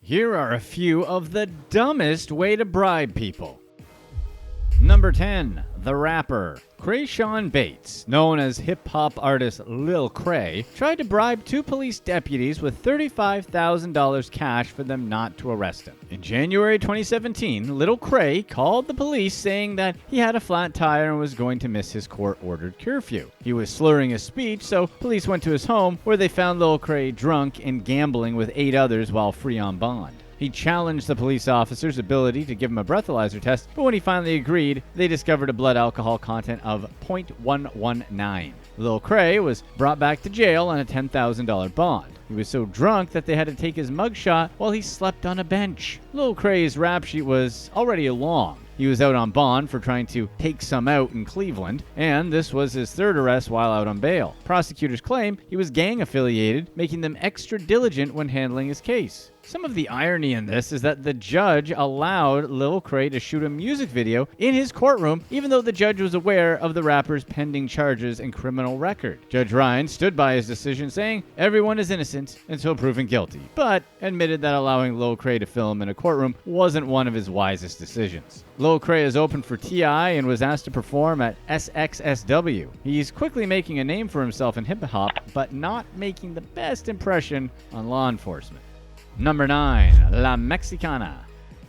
Here are a few of the dumbest way to bribe people. Number 10. The rapper. Crayshaun Bates, known as hip-hop artist Lil Cray, tried to bribe two police deputies with $35,000 cash for them not to arrest him. In January 2017, Lil Cray called the police saying that he had a flat tire and was going to miss his court-ordered curfew. He was slurring his speech, so police went to his home where they found Lil Cray drunk and gambling with 8 others while free on bond. He challenged the police officer's ability to give him a breathalyzer test, but when he finally agreed, they discovered a blood alcohol content of 0.119. Lil Cray was brought back to jail on a $10,000 bond. He was so drunk that they had to take his mugshot while he slept on a bench. Lil Cray's rap sheet was already long. He was out on bond for trying to take some out in Cleveland, and this was his third arrest while out on bail. Prosecutors claim he was gang affiliated, making them extra diligent when handling his case. Some of the irony in this is that the judge allowed Lil Cray to shoot a music video in his courtroom, even though the judge was aware of the rapper's pending charges and criminal record. Judge Ryan stood by his decision, saying everyone is innocent until proven guilty, but admitted that allowing Lil Cray to film in a courtroom wasn't one of his wisest decisions. Lil Cray is open for T.I. and was asked to perform at SXSW. He's quickly making a name for himself in hip-hop, but not making the best impression on law enforcement. Number 9. La Mexicana.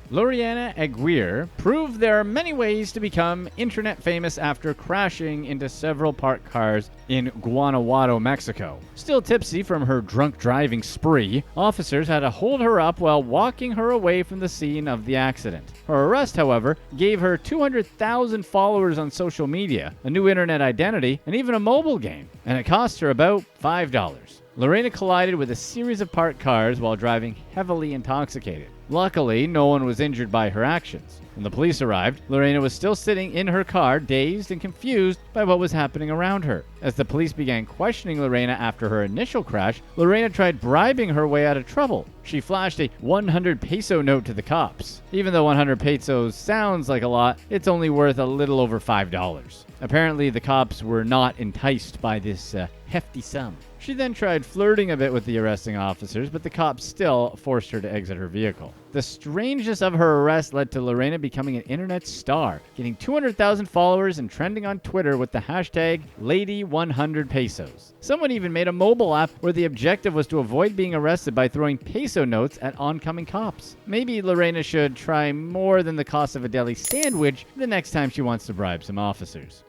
Lorena Aguirre proved there are many ways to become internet famous after crashing into several parked cars in Guanajuato, Mexico. Still tipsy from her drunk driving spree, officers had to hold her up while walking her away from the scene of the accident. Her arrest, however, gave her 200,000 followers on social media, a new internet identity, and even a mobile game, and it cost her about $5. Lorena collided with a series of parked cars while driving heavily intoxicated. Luckily, no one was injured by her actions. When the police arrived, Lorena was still sitting in her car, dazed and confused by what was happening around her. As the police began questioning Lorena after her initial crash, Lorena tried bribing her way out of trouble. She flashed a 100 peso note to the cops. Even though 100 pesos sounds like a lot, it's only worth a little over $5. Apparently, the cops were not enticed by this hefty sum. She then tried flirting a bit with the arresting officers, but the cops still forced her to exit her vehicle. The strangeness of her arrest led to Lorena becoming an internet star, getting 200,000 followers and trending on Twitter with the hashtag Lady100Pesos. Someone even made a mobile app where the objective was to avoid being arrested by throwing peso notes at oncoming cops. Maybe Lorena should try more than the cost of a deli sandwich the next time she wants to bribe some officers.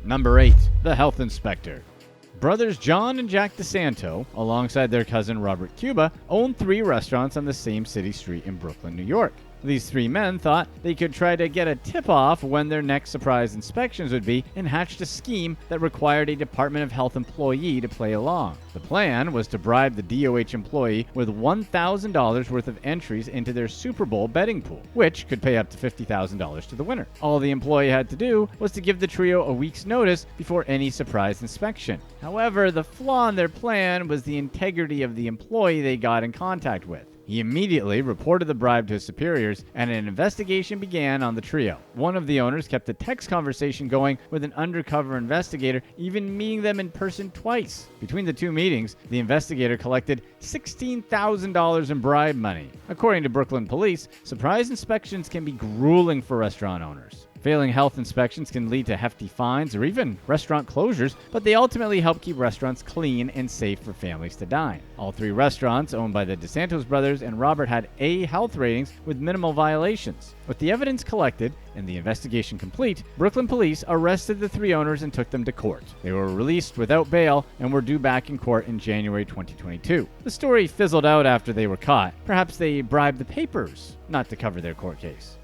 Number 8. The Health Inspector. Brothers John and Jack DiSanto, alongside their cousin Robert Cuba, own 3 restaurants on the same city street in Brooklyn, New York. These 3 men thought they could try to get a tip-off when their next surprise inspections would be, and hatched a scheme that required a Department of Health employee to play along. The plan was to bribe the DOH employee with $1,000 worth of entries into their Super Bowl betting pool, which could pay up to $50,000 to the winner. All the employee had to do was to give the trio a week's notice before any surprise inspection. However, the flaw in their plan was the integrity of the employee they got in contact with. He immediately reported the bribe to his superiors, and an investigation began on the trio. One of the owners kept a text conversation going with an undercover investigator, even meeting them in person twice. Between the 2 meetings, the investigator collected $16,000 in bribe money. According to Brooklyn police, surprise inspections can be grueling for restaurant owners. Failing health inspections can lead to hefty fines or even restaurant closures, but they ultimately help keep restaurants clean and safe for families to dine. All 3 restaurants, owned by the DiSantos brothers and Robert, had A health ratings with minimal violations. With the evidence collected and the investigation complete, Brooklyn police arrested the 3 owners and took them to court. They were released without bail and were due back in court in January 2022. The story fizzled out after they were caught. Perhaps they bribed the papers not to cover their court case.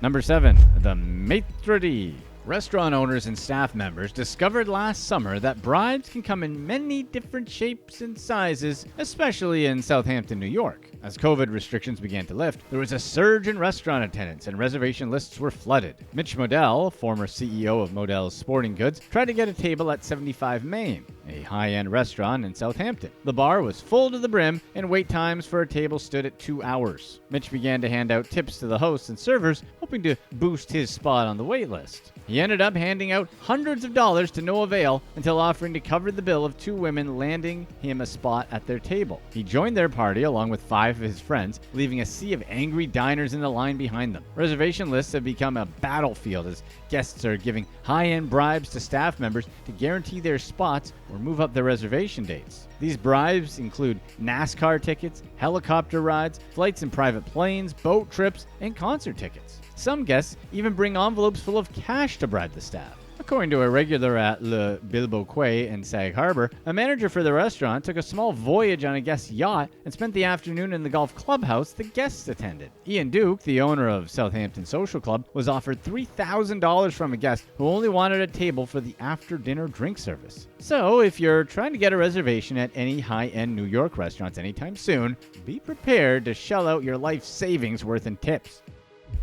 Number 7. The MAITRED. Restaurant owners and staff members discovered last summer that bribes can come in many different shapes and sizes, especially in Southampton, New York. As COVID restrictions began to lift, there was a surge in restaurant attendance and reservation lists were flooded. Mitch Modell, former CEO of Modell's Sporting Goods, tried to get a table at 75 Main, a high-end restaurant in Southampton. The bar was full to the brim and wait times for a table stood at 2 hours. Mitch began to hand out tips to the hosts and servers, hoping hoping to boost his spot on the wait list. He ended up handing out hundreds of dollars to no avail until offering to cover the bill of 2 women landing him a spot at their table. He joined their party along with 5 of his friends, leaving a sea of angry diners in the line behind them. Reservation lists have become a battlefield as guests are giving high-end bribes to staff members to guarantee their spots or move up their reservation dates. These bribes include NASCAR tickets, helicopter rides, flights in private planes, boat trips, and concert tickets. Some guests even bring envelopes full of cash to bribe the staff. According to a regular at Le Bilbo Quay in Sag Harbor, a manager for the restaurant took a small voyage on a guest's yacht and spent the afternoon in the golf clubhouse the guests attended. Ian Duke, the owner of Southampton Social Club, was offered $3,000 from a guest who only wanted a table for the after-dinner drink service. So, if you're trying to get a reservation at any high-end New York restaurants anytime soon, be prepared to shell out your life savings worth in tips.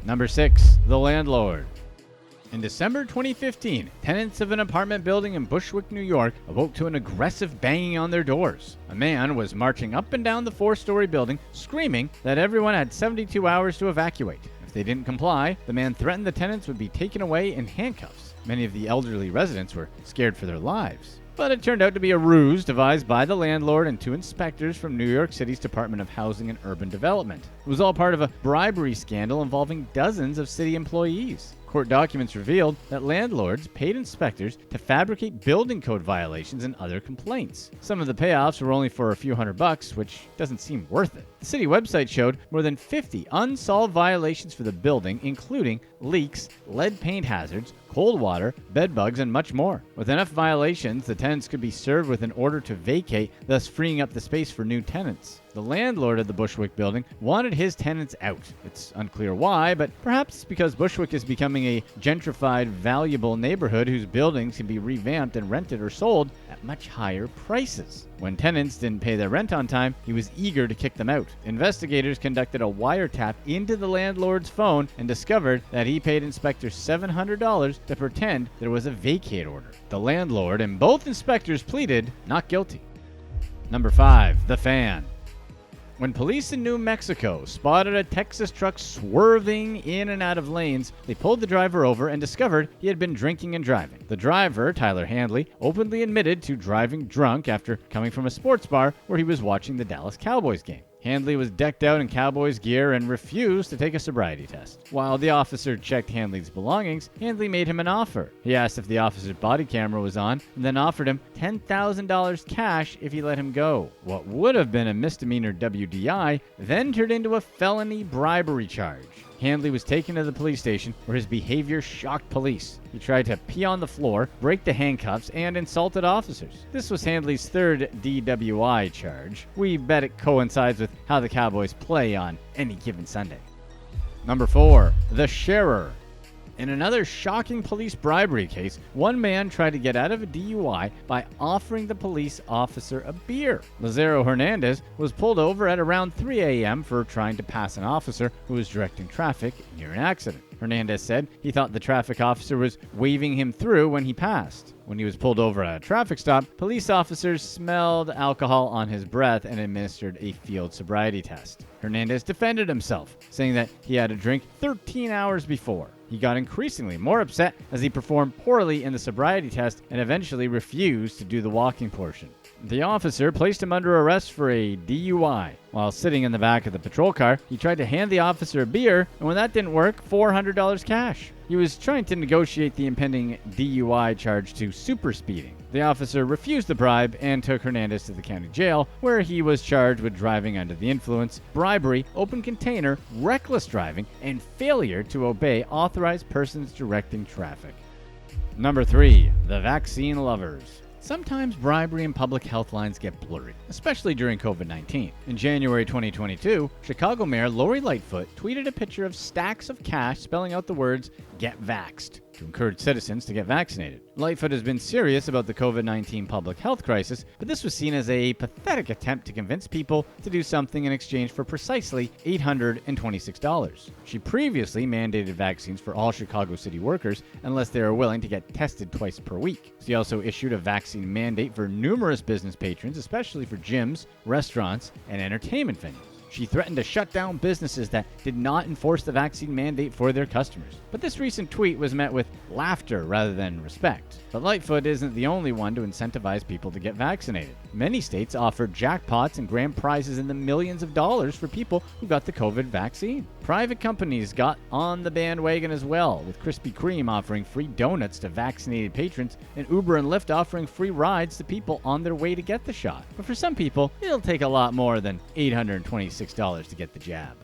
Number 6. The Landlord. In December 2015, tenants of an apartment building in Bushwick, New York, awoke to an aggressive banging on their doors. A man was marching up and down the 4-story building, screaming that everyone had 72 hours to evacuate. If they didn't comply, the man threatened the tenants would be taken away in handcuffs. Many of the elderly residents were scared for their lives. But it turned out to be a ruse devised by the landlord and 2 inspectors from New York City's Department of Housing and Urban Development. It was all part of a bribery scandal involving dozens of city employees. Court documents revealed that landlords paid inspectors to fabricate building code violations and other complaints. Some of the payoffs were only for a few $100, which doesn't seem worth it. The city website showed more than 50 unsolved violations for the building, including leaks, lead paint hazards, cold water, bed bugs, and much more. With enough violations, the tenants could be served with an order to vacate, thus freeing up the space for new tenants. The landlord of the Bushwick building wanted his tenants out. It's unclear why, but perhaps it's because Bushwick is becoming a gentrified, valuable neighborhood whose buildings can be revamped and rented or sold at much higher prices. When tenants didn't pay their rent on time, he was eager to kick them out. Investigators conducted a wiretap into the landlord's phone and discovered that he paid inspectors $700 to pretend there was a vacate order. The landlord and both inspectors pleaded not guilty. Number 5. The Fan. When police in New Mexico spotted a Texas truck swerving in and out of lanes, they pulled the driver over and discovered he had been drinking and driving. The driver, Tyler Handley, openly admitted to driving drunk after coming from a sports bar where he was watching the Dallas Cowboys game. Handley was decked out in Cowboys gear and refused to take a sobriety test. While the officer checked Handley's belongings, Handley made him an offer. He asked if the officer's body camera was on and then offered him $10,000 cash if he let him go. What would have been a misdemeanor WDI then turned into a felony bribery charge. Handley was taken to the police station where his behavior shocked police. He tried to pee on the floor, break the handcuffs, and insulted officers. This was Handley's 3rd DWI charge. We bet it coincides with how the Cowboys play on any given Sunday. Number 4. The Sharer. In another shocking police bribery case, one man tried to get out of a DUI by offering the police officer a beer. Lazaro Hernandez was pulled over at around 3 a.m. for trying to pass an officer who was directing traffic near an accident. Hernandez said he thought the traffic officer was waving him through when he passed. When he was pulled over at a traffic stop, police officers smelled alcohol on his breath and administered a field sobriety test. Hernandez defended himself, saying that he had a drink 13 hours before. He got increasingly more upset as he performed poorly in the sobriety test and eventually refused to do the walking portion. The officer placed him under arrest for a DUI. While sitting in the back of the patrol car, he tried to hand the officer a beer, and when that didn't work, $400 cash. He was trying to negotiate the impending DUI charge to super speeding. The officer refused the bribe and took Hernandez to the county jail, where he was charged with driving under the influence, bribery, open container, reckless driving, and failure to obey authorized persons directing traffic. Number 3. The Vaccine Lovers. Sometimes bribery and public health lines get blurry, especially during COVID-19. In January 2022, Chicago Mayor Lori Lightfoot tweeted a picture of stacks of cash spelling out the words, "Get Vaxxed," to encourage citizens to get vaccinated. Lightfoot has been serious about the COVID-19 public health crisis, but this was seen as a pathetic attempt to convince people to do something in exchange for precisely $826. She previously mandated vaccines for all Chicago city workers unless they are willing to get tested twice per week. She also issued a vaccine mandate for numerous business patrons, especially for gyms, restaurants, and entertainment venues. She threatened to shut down businesses that did not enforce the vaccine mandate for their customers. But this recent tweet was met with laughter rather than respect. But Lightfoot isn't the only one to incentivize people to get vaccinated. Many states offered jackpots and grand prizes in the millions of dollars for people who got the COVID vaccine. Private companies got on the bandwagon as well, with Krispy Kreme offering free donuts to vaccinated patrons and Uber and Lyft offering free rides to people on their way to get the shot. But for some people, it'll take a lot more than $826 to get the jab.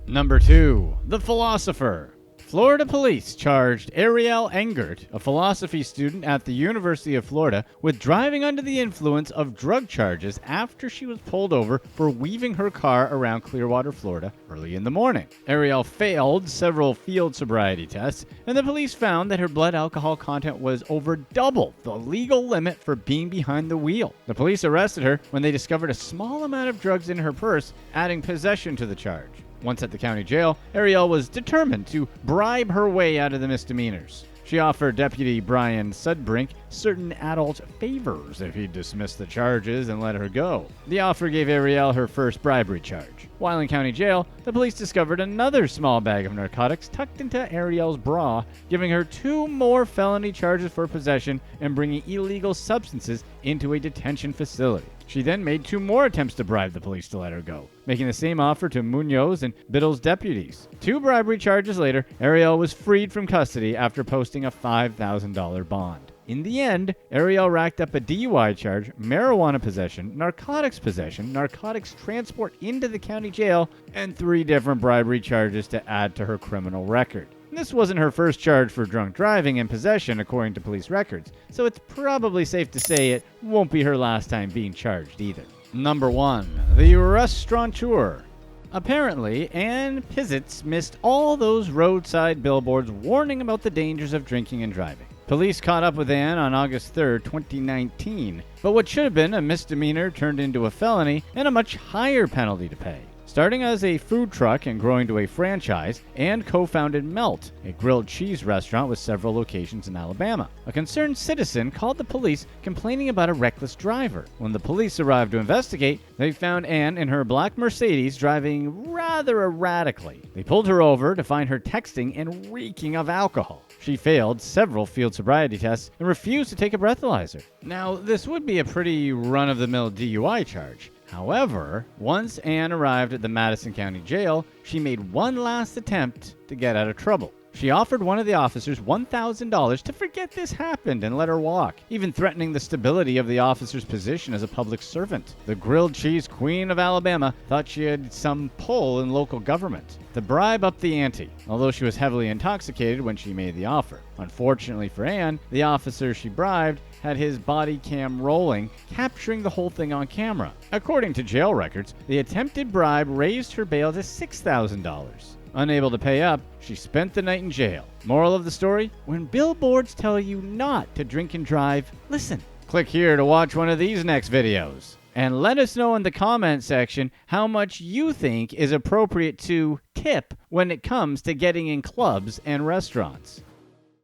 Number 2. The Philosopher. Florida police charged Ariel Engert, a philosophy student at the University of Florida, with driving under the influence of drug charges after she was pulled over for weaving her car around Clearwater, Florida, early in the morning. Ariel failed several field sobriety tests, and the police found that her blood alcohol content was over double the legal limit for being behind the wheel. The police arrested her when they discovered a small amount of drugs in her purse, adding possession to the charge. Once at the county jail, Ariel was determined to bribe her way out of the misdemeanors. She offered Deputy Brian Sudbrink certain adult favors if he'd dismiss the charges and let her go. The offer gave Ariel her first bribery charge. While in county jail, the police discovered another small bag of narcotics tucked into Ariel's bra, giving her 2 more felony charges for possession and bringing illegal substances into a detention facility. She then made 2 more attempts to bribe the police to let her go, making the same offer to Munoz and Biddle's deputies. 2 bribery charges later, Ariel was freed from custody after posting a $5,000 bond. In the end, Ariel racked up a DUI charge, marijuana possession, narcotics transport into the county jail, and 3 different bribery charges to add to her criminal record. This wasn't her first charge for drunk driving and possession, according to police records, so it's probably safe to say it won't be her last time being charged either. Number 1. The Restaurateur. Apparently, Ann Pizitz missed all those roadside billboards warning about the dangers of drinking and driving. Police caught up with Ann on August 3, 2019, but what should have been a misdemeanor turned into a felony and a much higher penalty to pay. Starting as a food truck and growing to a franchise, Ann co-founded Melt, a grilled cheese restaurant with several locations in Alabama. A concerned citizen called the police complaining about a reckless driver. When the police arrived to investigate, they found Ann in her black Mercedes driving rather erratically. They pulled her over to find her texting and reeking of alcohol. She failed several field sobriety tests and refused to take a breathalyzer. Now, this would be a pretty run-of-the-mill DUI charge. However, once Ann arrived at the Madison County Jail, she made one last attempt to get out of trouble. She offered one of the officers $1,000 to forget this happened and let her walk, even threatening the stability of the officer's position as a public servant. The grilled cheese queen of Alabama thought she had some pull in local government. The bribe upped the ante, although she was heavily intoxicated when she made the offer. Unfortunately for Ann, the officer she bribed had his body cam rolling, capturing the whole thing on camera. According to jail records, the attempted bribe raised her bail to $6,000. Unable to pay up, she spent the night in jail. Moral of the story? When billboards tell you not to drink and drive, listen. Click here to watch one of these next videos. And let us know in the comment section how much you think is appropriate to tip when it comes to getting in clubs and restaurants.